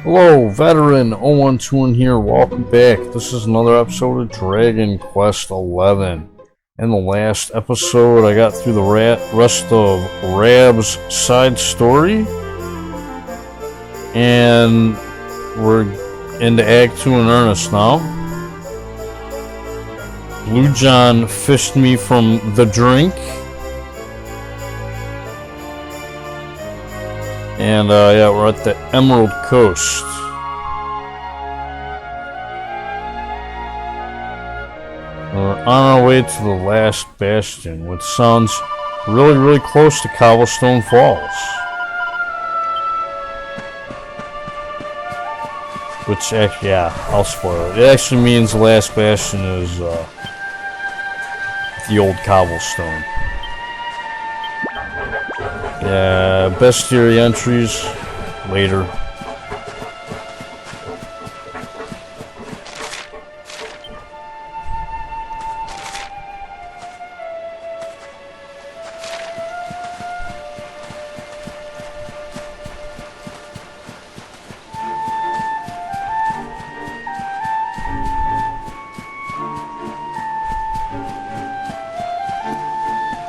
Hello, veteran 0121 here. Welcome back. This is another episode of Dragon Quest 11. In the last episode, I got through the rest of Rab's side story, and we're into Act 2 in earnest now. Blue John fished me from the drink. And yeah, we're at the Emerald Coast. We're on our way to the last Bastion, which sounds really close to Cobblestone Falls. Which actually, yeah, I'll spoil it. It actually means the last Bastion is the old Cobblestone. Yeah, bestiary entries later.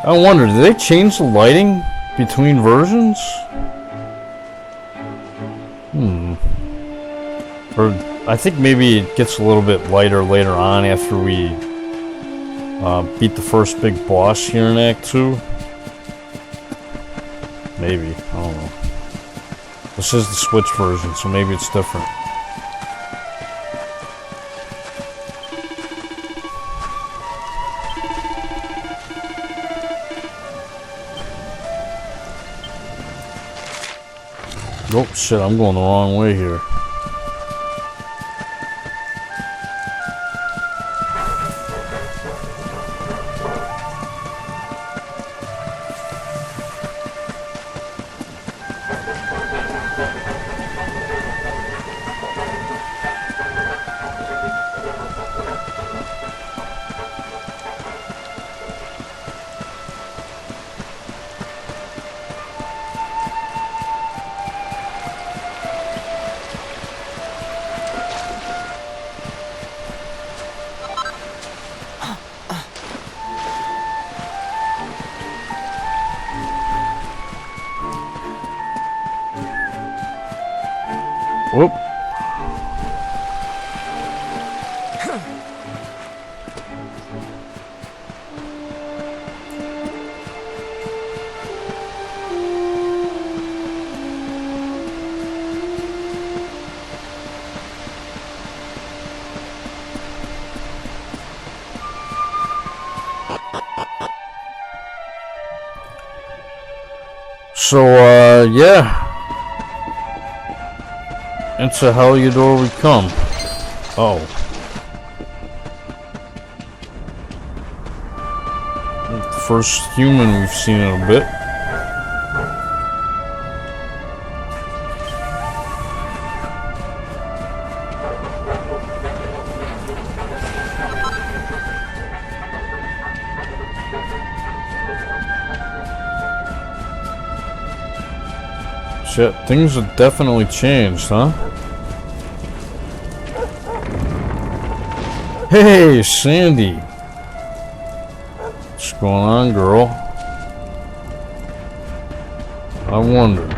I wonder, did they change the lighting between versions? Or I think maybe it gets a little bit lighter later on after we beat the first big boss here in Act 2. Maybe, I don't know. This is the Switch version, so maybe it's different. Oh shit, I'm going the wrong way here. Whoop. So, yeah. Into Heliodor we come. Oh. The first human we've seen in a bit. Shit, things have definitely changed, huh? Hey, Sandy! What's going on, girl? I wonder.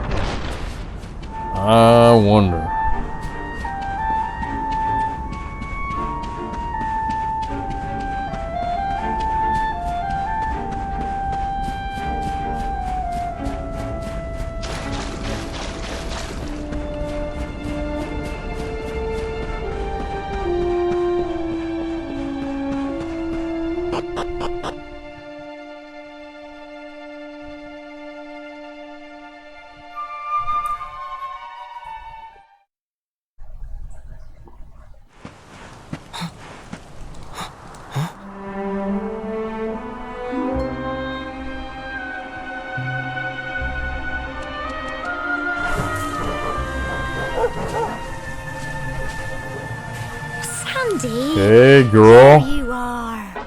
Sandy! Hey, girl. There you are.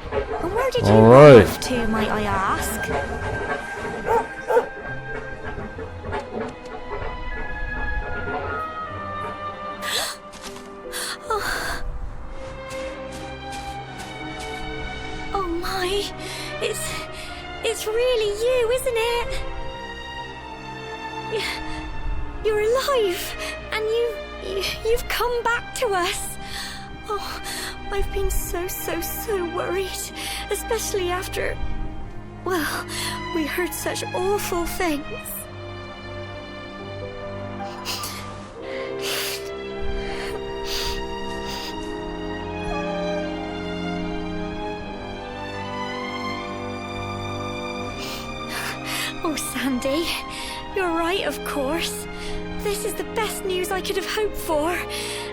And where did you All run right. off to, might I ask? It's really you, isn't it? You're alive, and you've come back to us. Oh, I've been so worried, especially after, well, we heard such awful things. Oh, Sandy, you're right, of course. This is the best news I could have hoped for.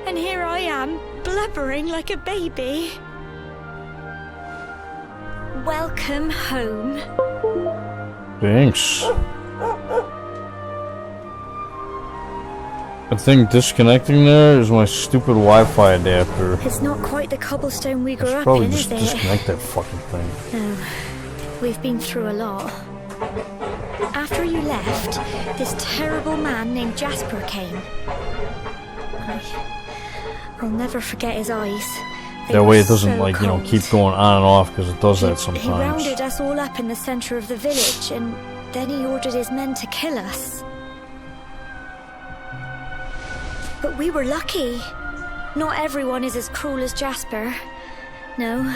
And here I am, blubbering like a baby. Welcome home. Thanks. I think disconnecting there is my stupid Wi-Fi adapter. It's not quite the cobblestone we grew up Probably in, just is it? disconnect that fucking thing. No, we've been through a lot. After you left, this terrible man named Jasper came. I'll never forget his eyes. That way it doesn't, like, you know, keep going on and off, because it does that sometimes. He rounded us all up in the center of the village, and then he ordered his men to kill us. But we were lucky. Not everyone is as cruel as Jasper. No,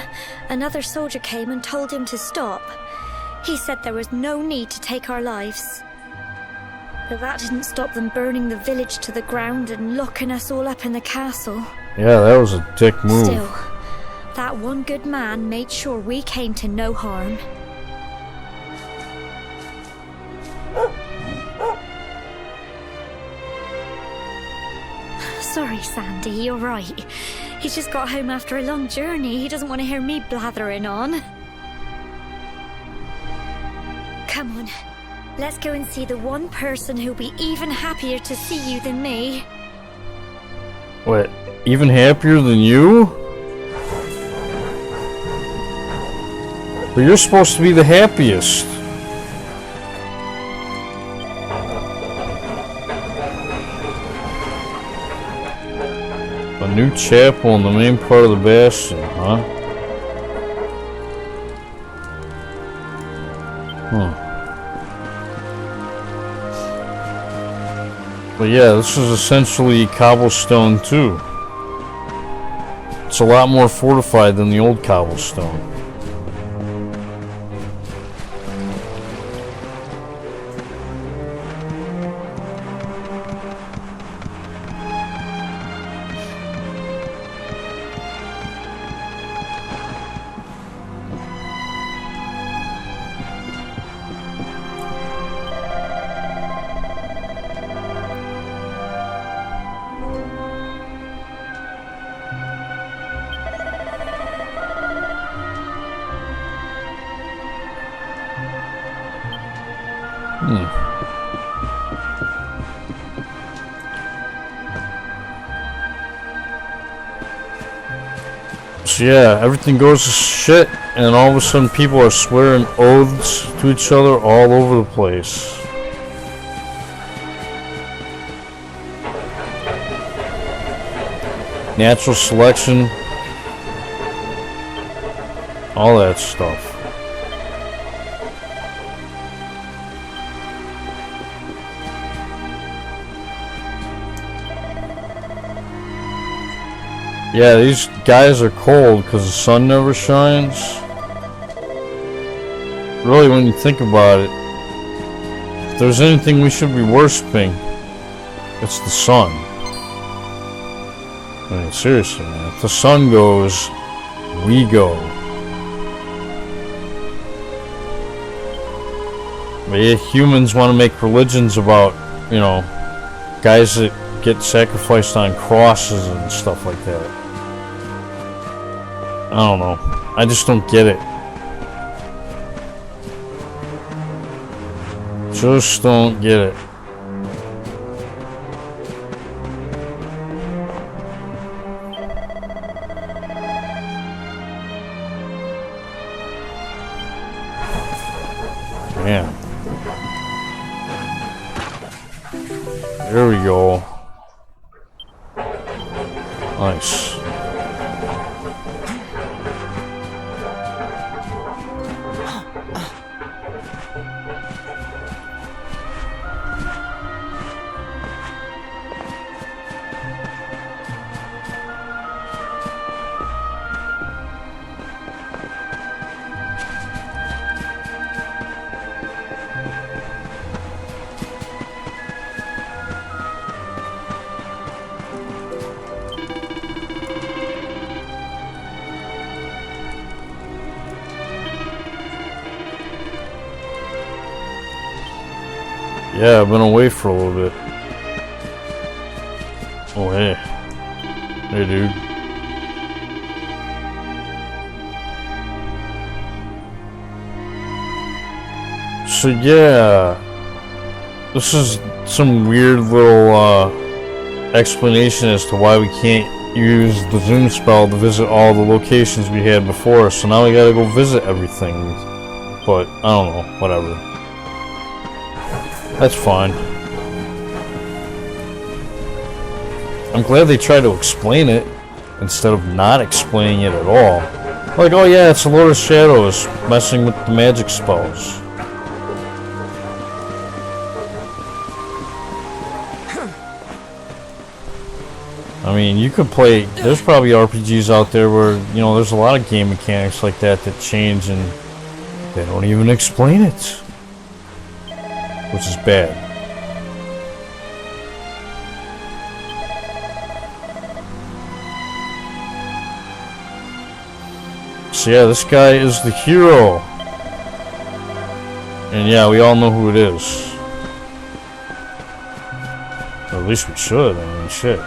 another soldier came and told him to stop. He said there was no need to take our lives. But that didn't stop them burning the village to the ground and locking us all up in the castle. Yeah, that was a dick move. Still, that one good man made sure we came to no harm. Sorry, Sandy, you're right. He's just got home after a long journey. He doesn't want to hear me blathering on. Come on, let's go and see the one person who'll be even happier to see you than me. What, even happier than you? But you're supposed to be the happiest. A new chapel in the main part of the Bastion, huh? But yeah, this is essentially Cobblestone too. It's a lot more fortified than the old Cobblestone. So yeah, everything goes to shit, and all of a sudden people are swearing oaths to each other all over the place. Natural selection, all that stuff. Yeah, these guys are cold because the sun never shines. Really, when you think about it, if there's anything we should be worshipping, it's the sun. I mean, seriously, man. If the sun goes, we go. But yeah, humans want to make religions about, you know, guys that get sacrificed on crosses and stuff like that. I don't know. I just don't get it. Just don't get it. Man. There we go. Nice. Yeah, I've been away for a little bit. Oh, hey. Hey, dude. So, yeah. This is some weird little, explanation as to why we can't use the zoom spell to visit all the locations we had before. So now we gotta go visit everything. But, I don't know. Whatever. That's fine. I'm glad they try to explain it instead of not explaining it at all. Like, oh yeah, it's the Lord of Shadows messing with the magic spells. I mean, you could play, there's probably RPGs out there where, you know, there's a lot of game mechanics like that that change and they don't even explain it. Which is bad. So yeah, this guy is the hero. And yeah, we all know who it is. Or at least we should, I mean, shit.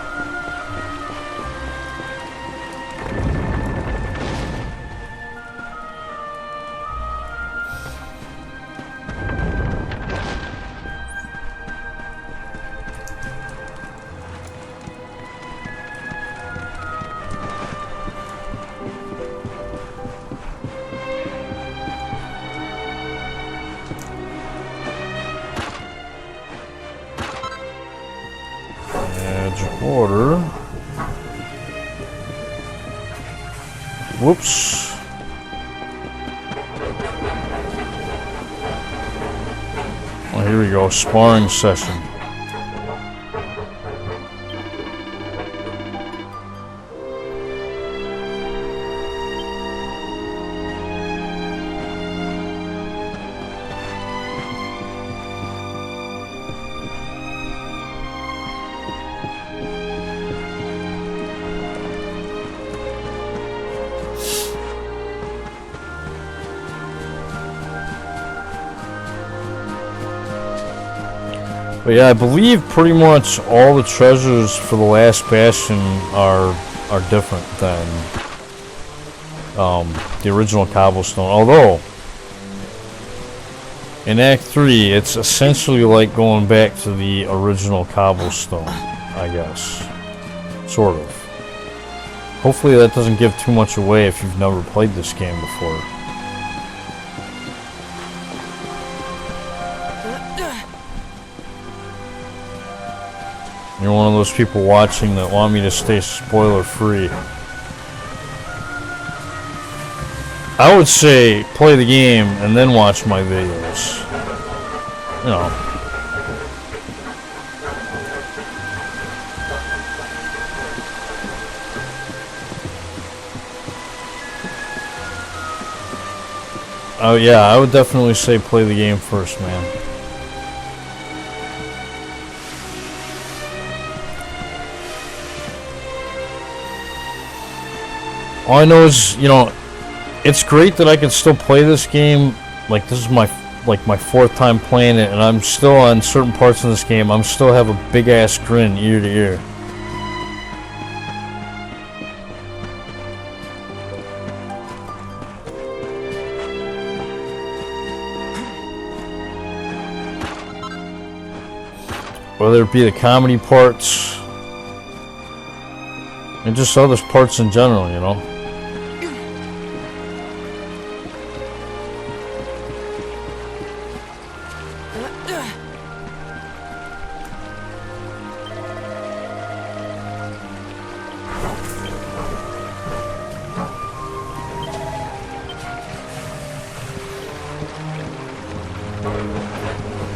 Order. Whoops. Well, here we go. Sparring session. But yeah, I believe pretty much all the treasures for the last Bastion are different than the original Cobblestone. Although in Act 3, it's essentially like going back to the original Cobblestone, I guess, sort of. Hopefully that doesn't give too much away if you've never played this game before. You're one of those people watching that want me to stay spoiler free. I would say play the game and then watch my videos. You know. Oh yeah, I would definitely say play the game first, man. All I know is, you know, it's great that I can still play this game. Like, this is my fourth time playing it, and I'm still on certain parts of this game. I'm still have a big ass grin ear to ear. Whether it be the comedy parts and just other parts in general, you know.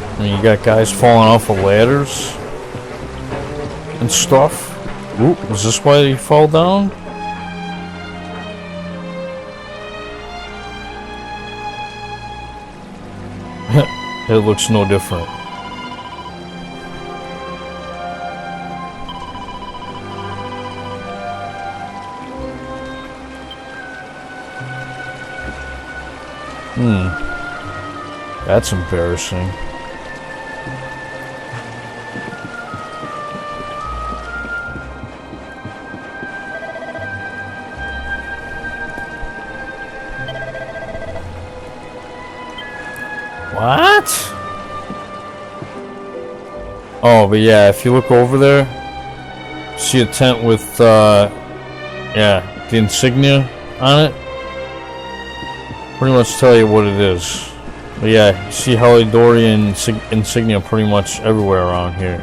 I mean, you got guys falling off of ladders and stuff. Ooh, was this why he fell down? It looks no different. That's embarrassing. What? Oh, but yeah, if you look over there, see a tent with, yeah, the insignia on it. Pretty much tell you what it is. But yeah, you see Hellidorian insignia pretty much everywhere around here.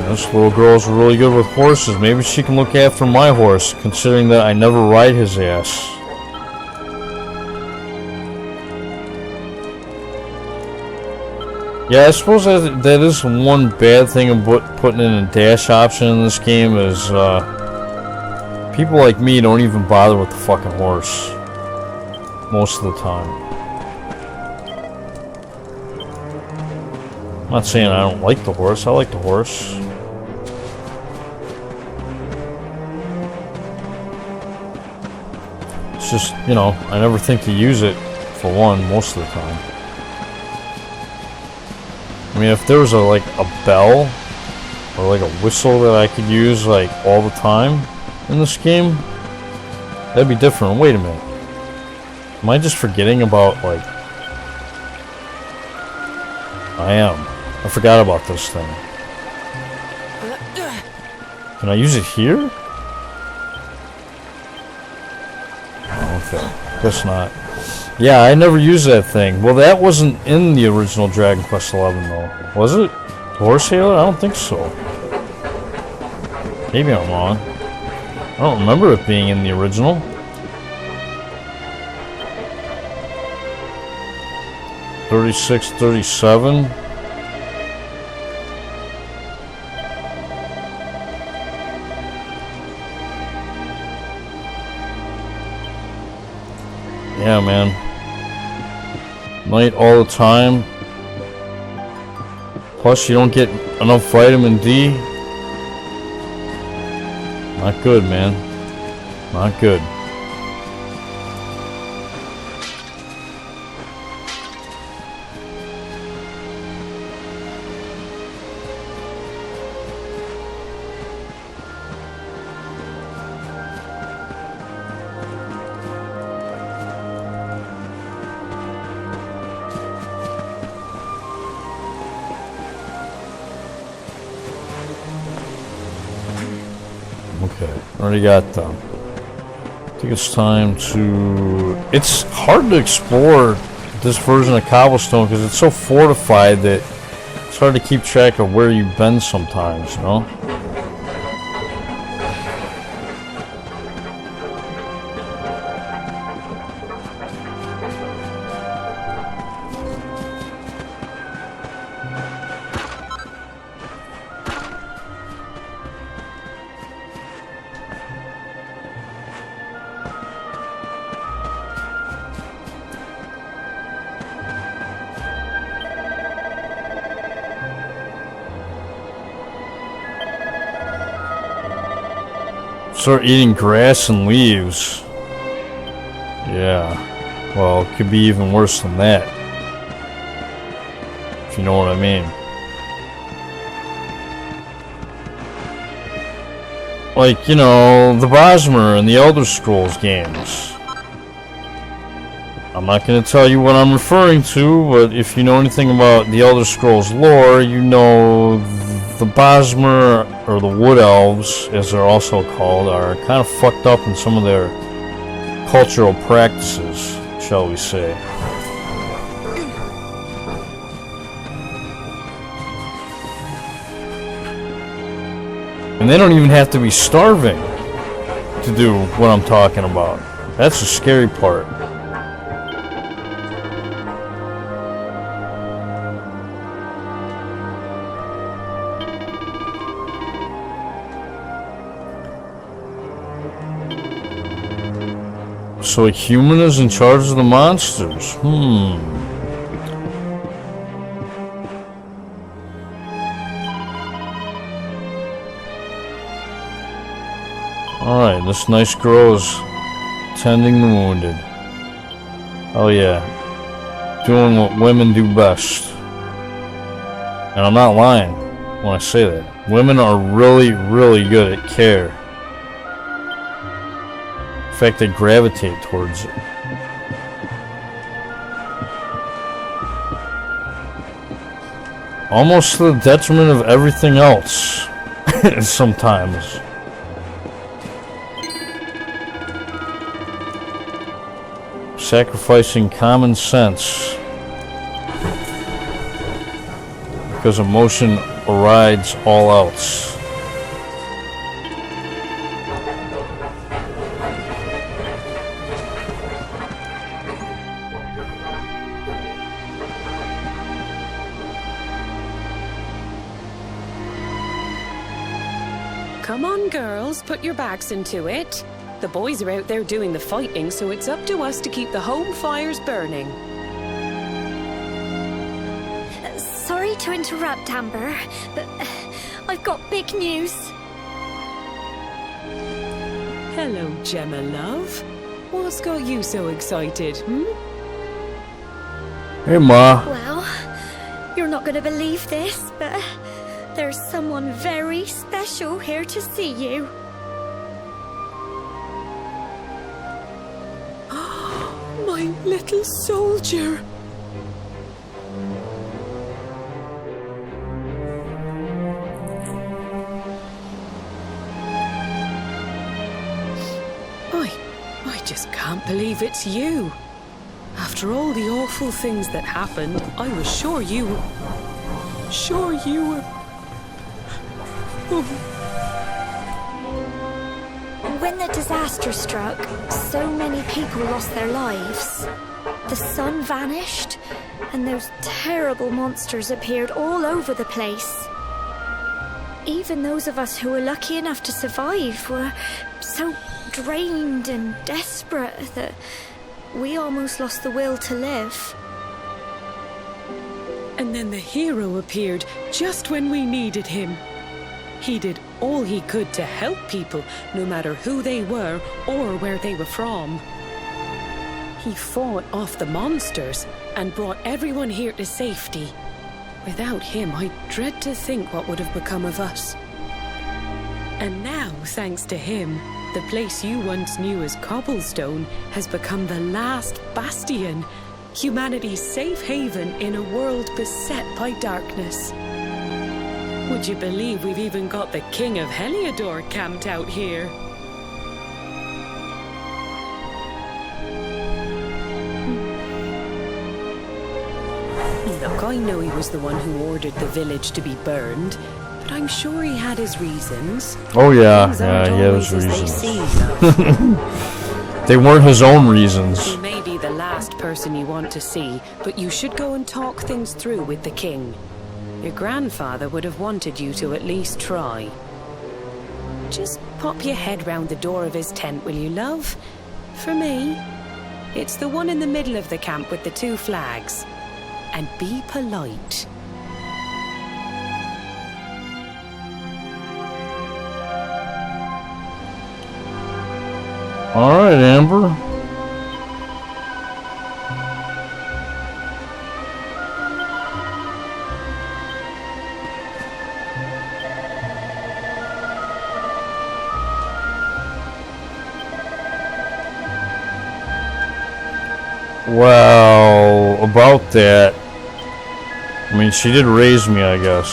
This little girl's really good with horses. Maybe she can look after my horse, considering that I never ride his ass. Yeah, I suppose that is one bad thing about putting in a dash option in this game is people like me don't even bother with the fucking horse most of the time. I'm not saying I don't like the horse. I like the horse. It's just, you know, I never think to use it for one most of the time. I mean, if there was like a bell or like a whistle that I could use like all the time in this game, that'd be different. Wait a minute. Am I just forgetting about like... I am. I forgot about this thing. Can I use it here? Oh, okay. Guess not. Yeah, I never used that thing. Well, that wasn't in the original Dragon Quest XI, though. Was it? Horse Hailer? I don't think so. Maybe I'm wrong. I don't remember it being in the original. $36, $37. Yeah, man. Night all the time. Plus, you don't get enough vitamin D. Not good, man. Not good. Okay, already got them. I think it's time to... It's hard to explore this version of Cobblestone because it's so fortified that it's hard to keep track of where you've been sometimes, you know? Start eating grass and leaves. Yeah. Well, it could be even worse than that. If you know what I mean. Like, you know, the Bosmer and the Elder Scrolls games. I'm not going to tell you what I'm referring to, but if you know anything about the Elder Scrolls lore, you know the Bosmer, or the Wood Elves, as they're also called, are kind of fucked up in some of their cultural practices, shall we say. And they don't even have to be starving to do what I'm talking about. That's the scary part. So a human is in charge of the monsters. Alright, this nice girl is tending the wounded. Oh yeah. doing what women do best. And I'm not lying when I say that. Women are really, really good at care. In fact, they gravitate towards it. Almost to the detriment of everything else. Sometimes. Sacrificing common sense because emotion overrides all else. Come on, girls, put your backs into it. The boys are out there doing the fighting, so it's up to us to keep the home fires burning. Sorry to interrupt, Amber, but I've got big news. Hello, Gemma, love. What's got you so excited, Hey, Ma. Well, you're not going to believe this, but there's someone very special here to see you. My little soldier. I just can't believe it's you. After all the awful things that happened, I was sure you were... When the disaster struck, so many people lost their lives. The sun vanished, and those terrible monsters appeared all over the place. Even those of us who were lucky enough to survive were so drained and desperate that we almost lost the will to live. And then the hero appeared just when we needed him. He did all he could to help people, no matter who they were or where they were from. He fought off the monsters and brought everyone here to safety. Without him, I dread to think what would have become of us. And now, thanks to him, the place you once knew as Cobblestone has become the last Bastion, humanity's safe haven in a world beset by darkness. Would you believe we've even got the King of Heliodor camped out here? Look, I know he was the one who ordered the village to be burned, but I'm sure he had his reasons. Oh yeah, Things he aren't had always his as they reasons. seem, love. They weren't his own reasons. He may be the last person you want to see, but you should go and talk things through with the king. Your grandfather would have wanted you to at least try. Just pop your head round the door of his tent, will you, love? For me, it's the one in the middle of the camp with the 2 flags. And be polite. All right, Amber. Well, about that, I mean, she did raise me, I guess.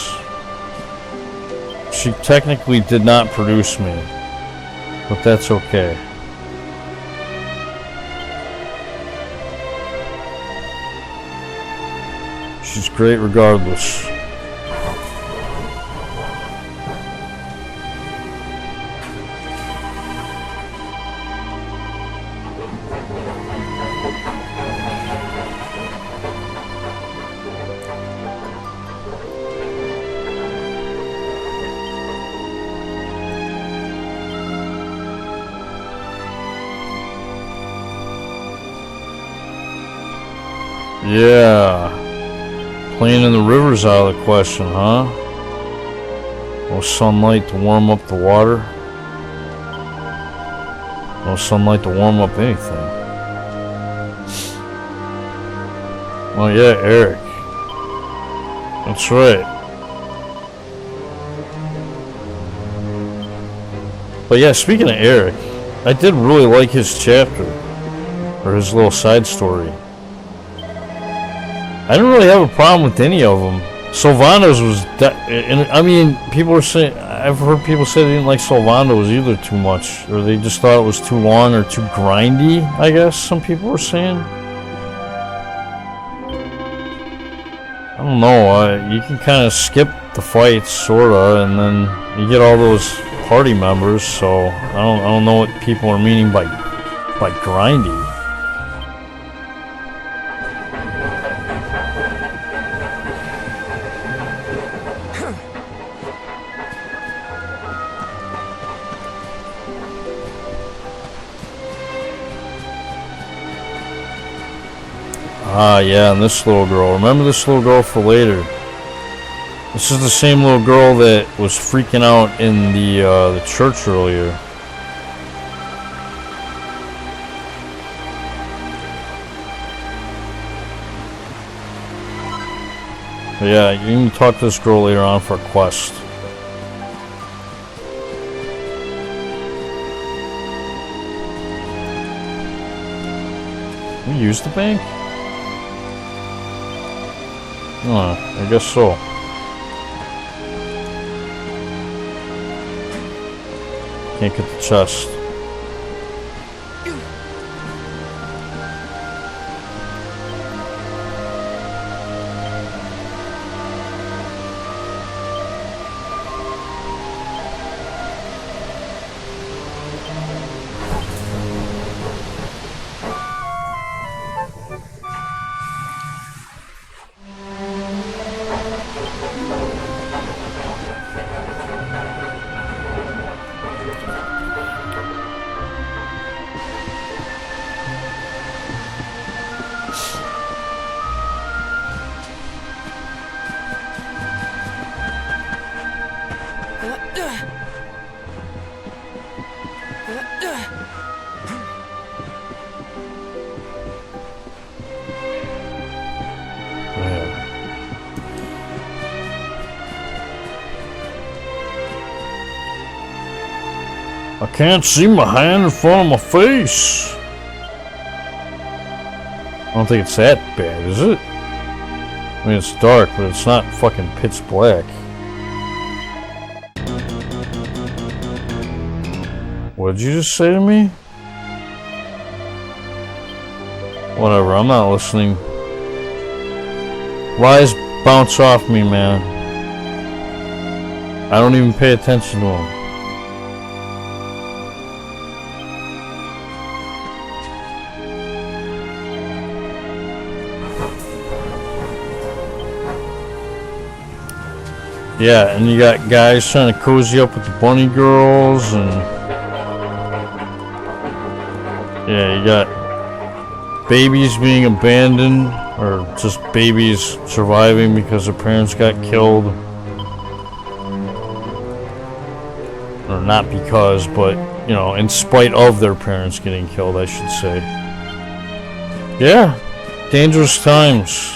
She technically did not produce me, but that's okay. She's great regardless. Yeah. Playing in the river's out of the question, huh? No sunlight to warm up the water. No sunlight to warm up anything. Oh yeah, Eric. That's right. But yeah, speaking of Eric, I did really like his chapter. Or his little side story. I didn't really have a problem with any of them. Sylvando's was... I mean, people were saying... I've heard people say they didn't like Sylvando's either too much. Or they just thought it was too long or too grindy, I guess some people were saying. I don't know. You can kind of skip the fights, sorta, and then you get all those party members. So I don't know what people are meaning by grindy. Ah, yeah, and this little girl. Remember this little girl for later. This is the same little girl that was freaking out in the church earlier. But yeah, you can talk to this girl later on for a quest. We used the bank? Oh, I guess so. Can't get the chest. I can't see my hand in front of my face. I don't think it's that bad, is it? I mean, it's dark, but it's not fucking pitch black. What did you just say to me? Whatever, I'm not listening. Lies bounce off me, man. I don't even pay attention to them. Yeah, and you got guys trying to cozy up with the bunny girls, and yeah, you got babies being abandoned, or just babies surviving because their parents got killed. Or not because, but, you know, in spite of their parents getting killed, I should say. Yeah, dangerous times.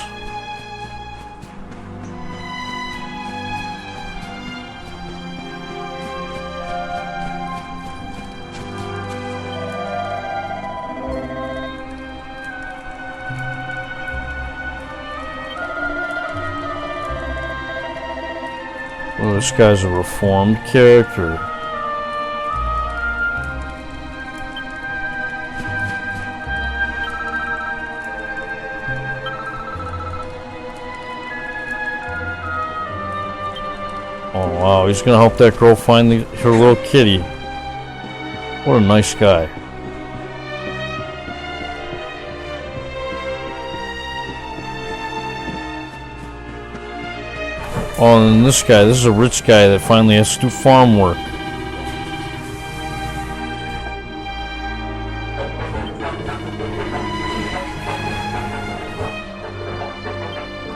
Well, this guy's a reformed character. Oh wow, he's gonna help that girl find her little kitty. What a nice guy. Oh, and this guy, this is a rich guy that finally has to do farm work.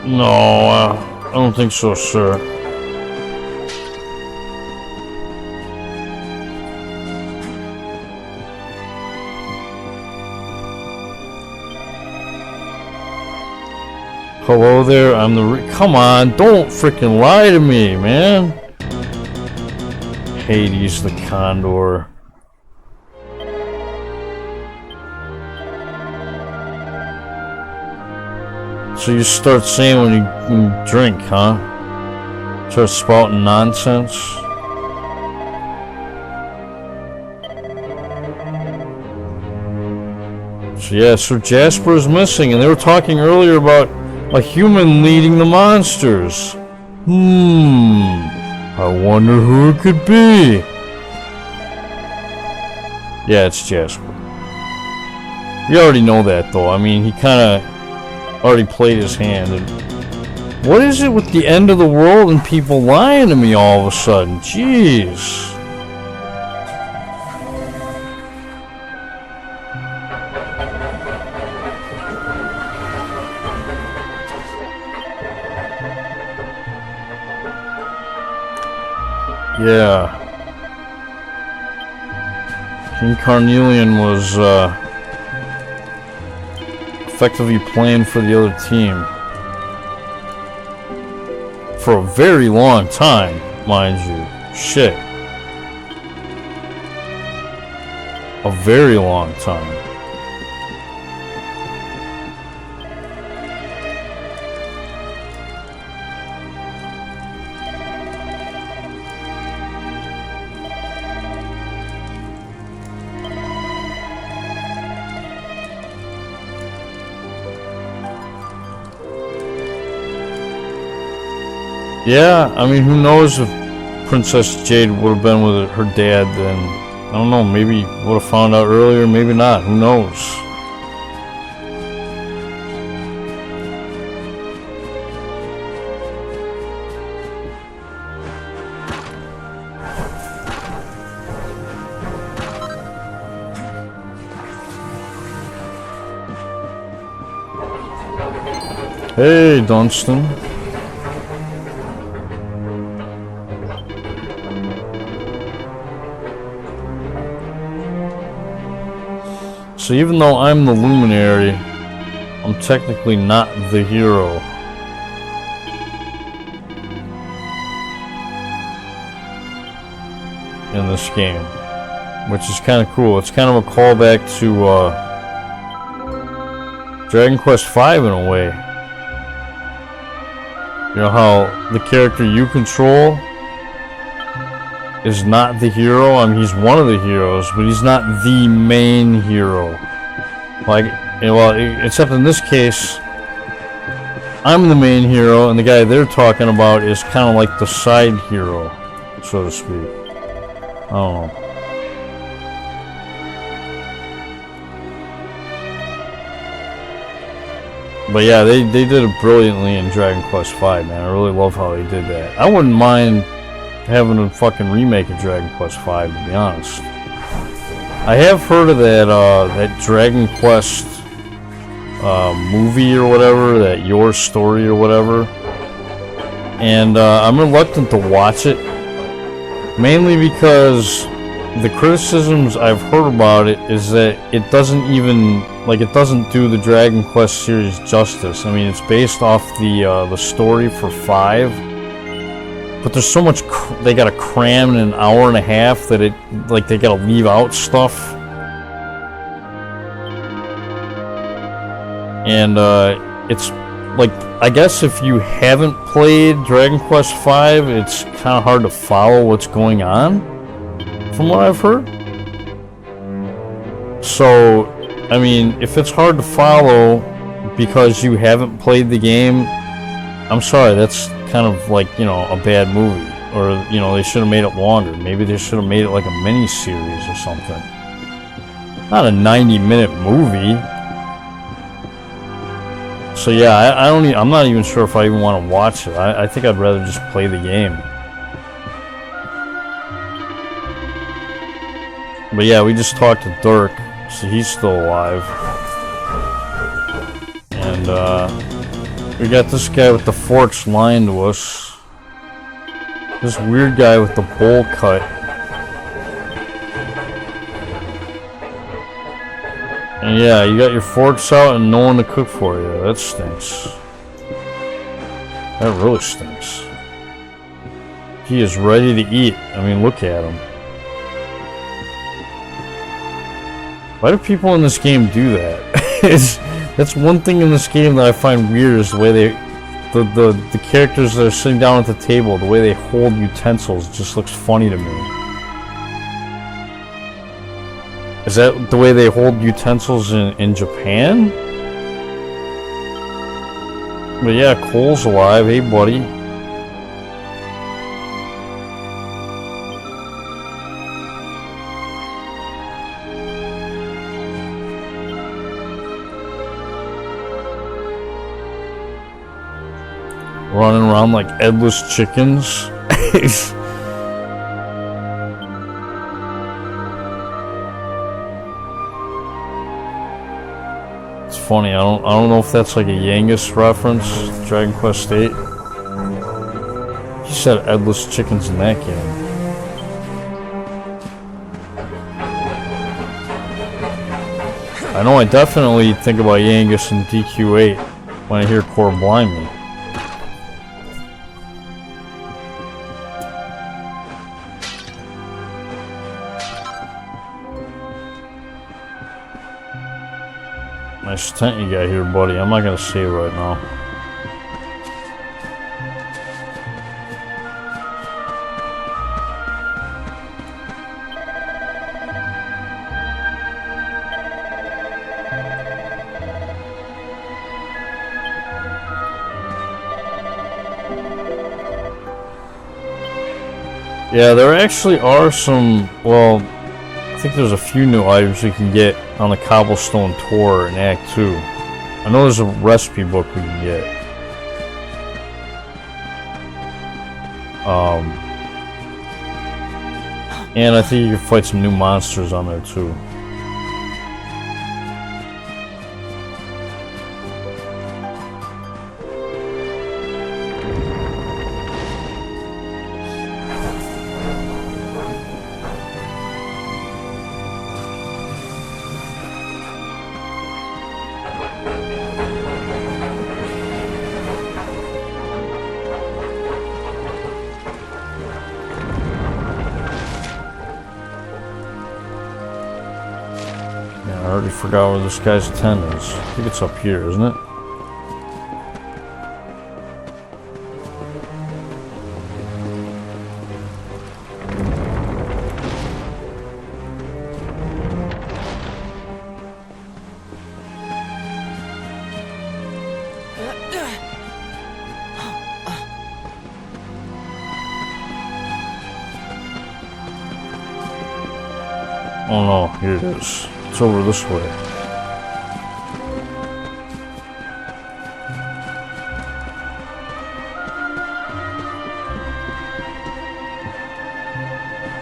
No, I don't think so, sir. Hello there, I'm the come on, don't freaking lie to me, man. Hades the Condor. So you start saying when you drink, huh? Start spouting nonsense. So yeah, Sir Jasper is missing, and they were talking earlier about a human leading the monsters. I wonder who it could be. Yeah, it's Jasper. You already know that, though. I mean, he kind of already played his hand. And what is it with the end of the world and people lying to me all of a sudden? Jeez. Yeah. King Carnelian was effectively playing for the other team for a very long time, mind you. Shit. A very long time. Yeah, I mean, who knows if Princess Jade would have been with her dad then. I don't know, maybe would have found out earlier, maybe not, who knows. Hey, Dunstan. So even though I'm the luminary, I'm technically not the hero. In this game. Which is kind of cool. It's kind of a callback to Dragon Quest V in a way. You know how the character you control is not the hero. I mean, he's one of the heroes, but he's not the main hero. Like, well, except in this case, I'm the main hero, and the guy they're talking about is kind of like the side hero, so to speak. I don't know. But yeah, they did it brilliantly in Dragon Quest V, man. I really love how they did that. I wouldn't mind having a fucking remake of Dragon Quest V, to be honest. I have heard of that that Dragon Quest movie or whatever, that Your Story or whatever, and I'm reluctant to watch it, mainly because the criticisms I've heard about it is that it doesn't even, like, it doesn't do the Dragon Quest series justice. I mean, it's based off the story for 5. But there's so much they gotta cram in an hour and a half that it, like, they gotta leave out stuff. And it's like, I guess if you haven't played Dragon Quest V, it's kind of hard to follow what's going on, from what I've heard. So, I mean, if it's hard to follow because you haven't played the game, I'm sorry, that's kind of like, you know, a bad movie. Or, you know, they should have made it longer. Maybe they should have made it like a mini-series or something. Not a 90-minute movie. So yeah, I'm not even sure if I even want to watch it. I think I'd rather just play the game. But yeah, we just talked to Dirk, so he's still alive. And we got this guy with the forks lying to us. This weird guy with the bowl cut. And yeah, you got your forks out and no one to cook for you. That stinks. That really stinks. He is ready to eat. I mean, look at him. Why do people in this game do that? That's one thing in this game that I find weird is the way the characters that are sitting down at the table, the way they hold utensils just looks funny to me. Is that the way they hold utensils in Japan? But yeah, Cole's alive. Hey, buddy. Running around like headless chickens. Funny, I don't know if that's like a Yangus reference, Dragon Quest VIII. He said headless chickens in that game. I know I definitely think about Yangus and DQ8 when I hear Core Blind Me. Nice tent you got here, buddy. I'm not gonna save right now. Yeah, there actually are some, well, I think there's a few new items you can get on the Cobblestone tour in Act 2. I know there's a recipe book we can get. And I think you can fight some new monsters on there too. I already forgot where this guy's tent is. I think it's up here, isn't it? Oh no, here it is. It's over this way.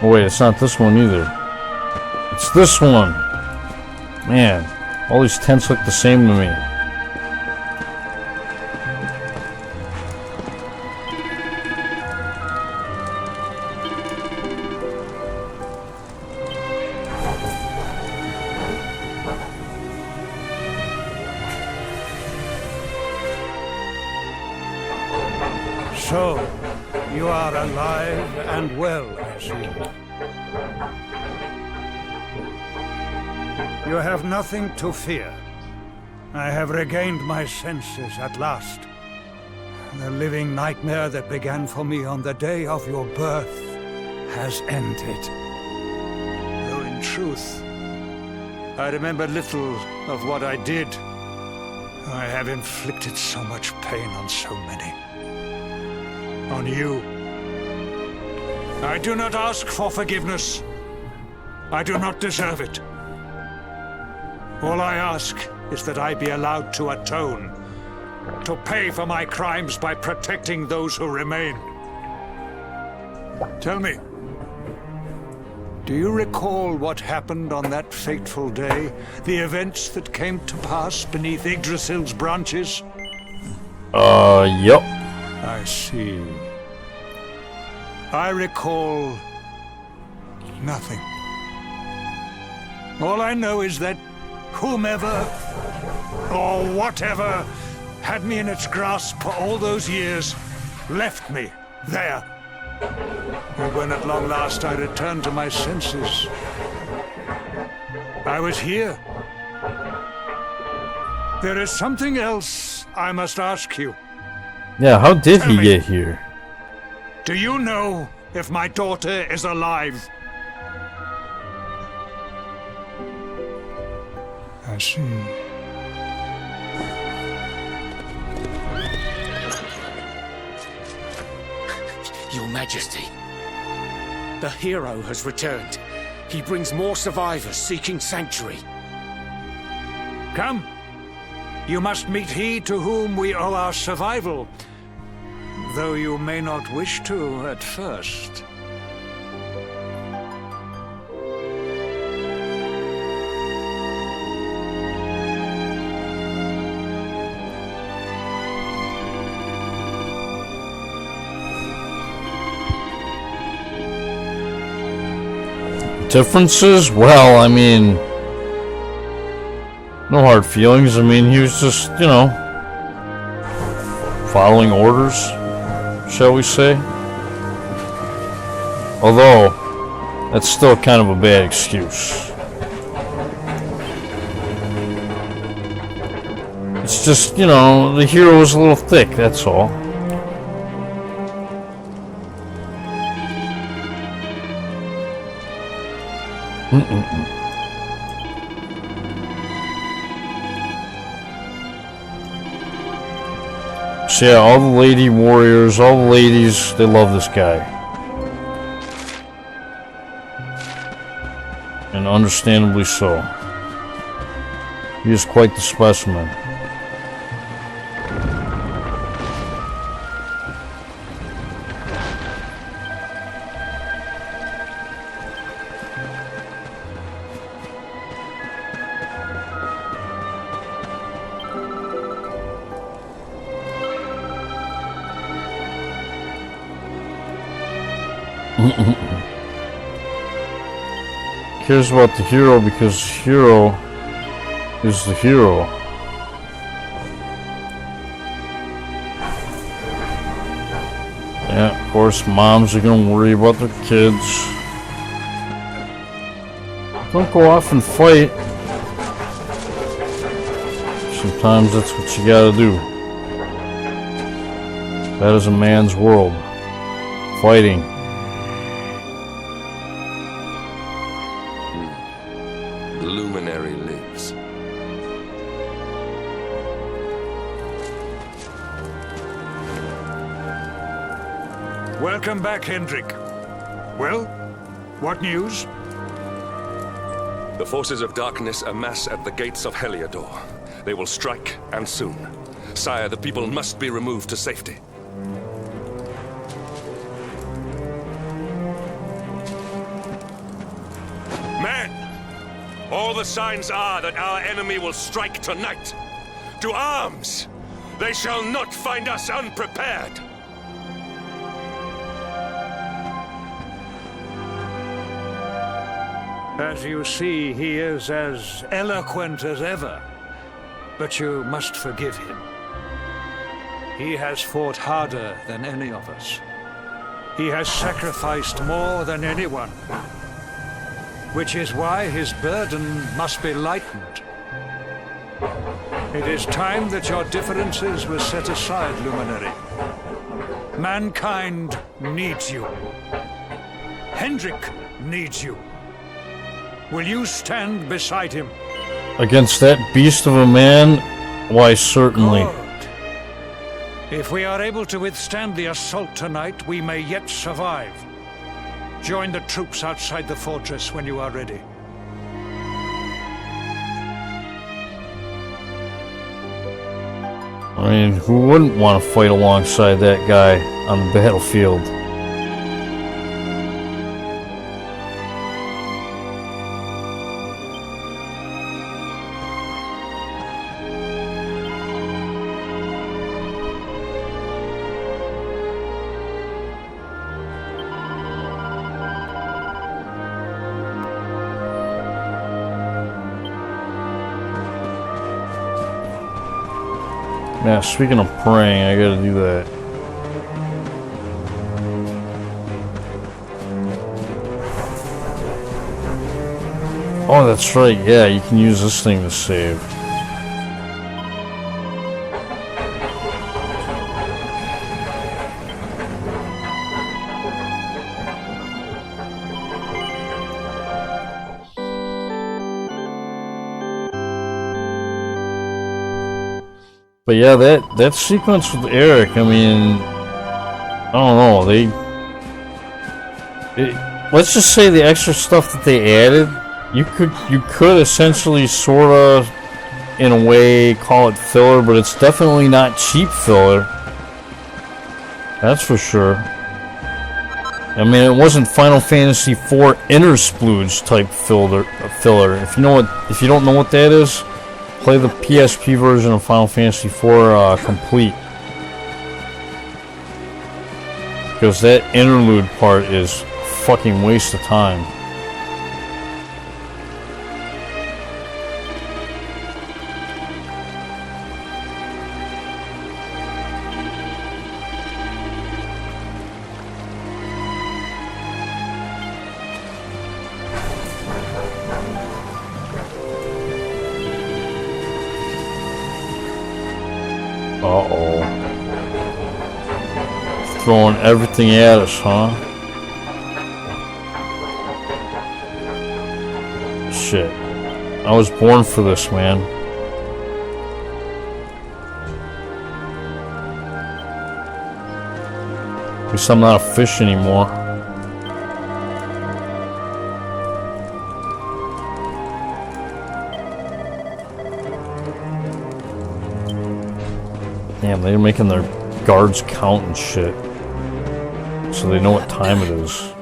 Oh wait, it's not this one either. It's this one! Man, all these tents look the same to me. So, you are alive and well, I see. You have nothing to fear. I have regained my senses at last. The living nightmare that began for me on the day of your birth has ended. Though in truth, I remember little of what I did. I have inflicted so much pain on so many. On you. I do not ask for forgiveness. I do not deserve it. All I ask is that I be allowed to atone, to pay for my crimes by protecting those who remain. Tell me, do you recall what happened on that fateful day? The events that came to pass beneath Yggdrasil's branches? Yep. I see. I recall nothing. All I know is that whomever or whatever had me in its grasp for all those years left me there. And when at long last I returned to my senses, I was here. There is something else I must ask you. Yeah, how did Tell he me. get here? Do you know if my daughter is alive? I see. Your Majesty, the hero has returned. He brings more survivors seeking sanctuary. Come. You must meet he to whom we owe our survival, though you may not wish to at first. Differences? Well, I mean, no hard feelings. I mean, he was just, you know, following orders, shall we say? Although, that's still kind of a bad excuse. It's just, you know, the hero was a little thick, that's all. So yeah, all the lady warriors, all the ladies, they love this guy. And understandably so. He is quite the specimen. Cares about the hero because hero is the hero. Yeah, of course, moms are gonna worry about their kids. Don't go off and fight. Sometimes that's what you gotta do. That is a man's world. Fighting. The luminary lives. Welcome back, Hendrik. Well, what news? The forces of darkness amass at the gates of Heliodor. They will strike, and soon. Sire, the people must be removed to safety. Men! All the signs are that our enemy will strike tonight. To arms! They shall not find us unprepared! As you see, he is as eloquent as ever. But you must forgive him. He has fought harder than any of us. He has sacrificed more than anyone. Which is why his burden must be lightened. It is time that your differences were set aside, Luminary. Mankind needs you. Hendrik needs you. Will you stand beside him? Against that beast of a man? Why, certainly. Good. If we are able to withstand the assault tonight, we may yet survive. Join the troops outside the fortress when you are ready. I mean, who wouldn't want to fight alongside that guy on the battlefield? Yeah, speaking of praying, I gotta do that. Oh, that's right. Yeah, you can use this thing to save. But yeah, that sequence with Eric, I mean, I don't know, let's just say the extra stuff that they added, you could essentially sorta, in a way, call it filler, but it's definitely not cheap filler. That's for sure. I mean, it wasn't Final Fantasy IV Inner Splooge type filler. If you don't know what that is, play the PSP version of Final Fantasy IV complete. Because that interlude part is fucking waste of time. Uh-oh. Throwing everything at us, huh? Shit. I was born for this, man. At least I'm not a fish anymore. Damn, they're making their guards count and shit. So they know what time it is.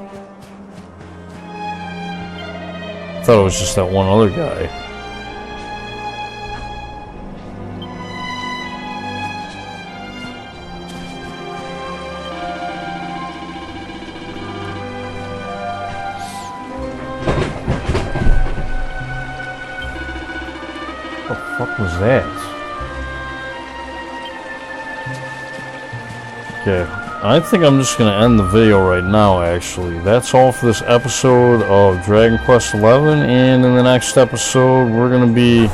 I thought it was just that one other guy. What the fuck was that? Okay, I think I'm just gonna end the video right now, actually. That's all for this episode of Dragon Quest XI, and in the next episode, we're gonna be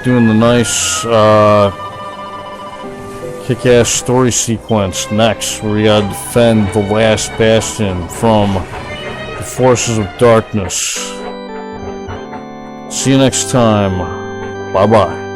doing the nice, kick-ass story sequence next, where we gotta defend the last Bastion from the forces of darkness. See you next time. Bye-bye.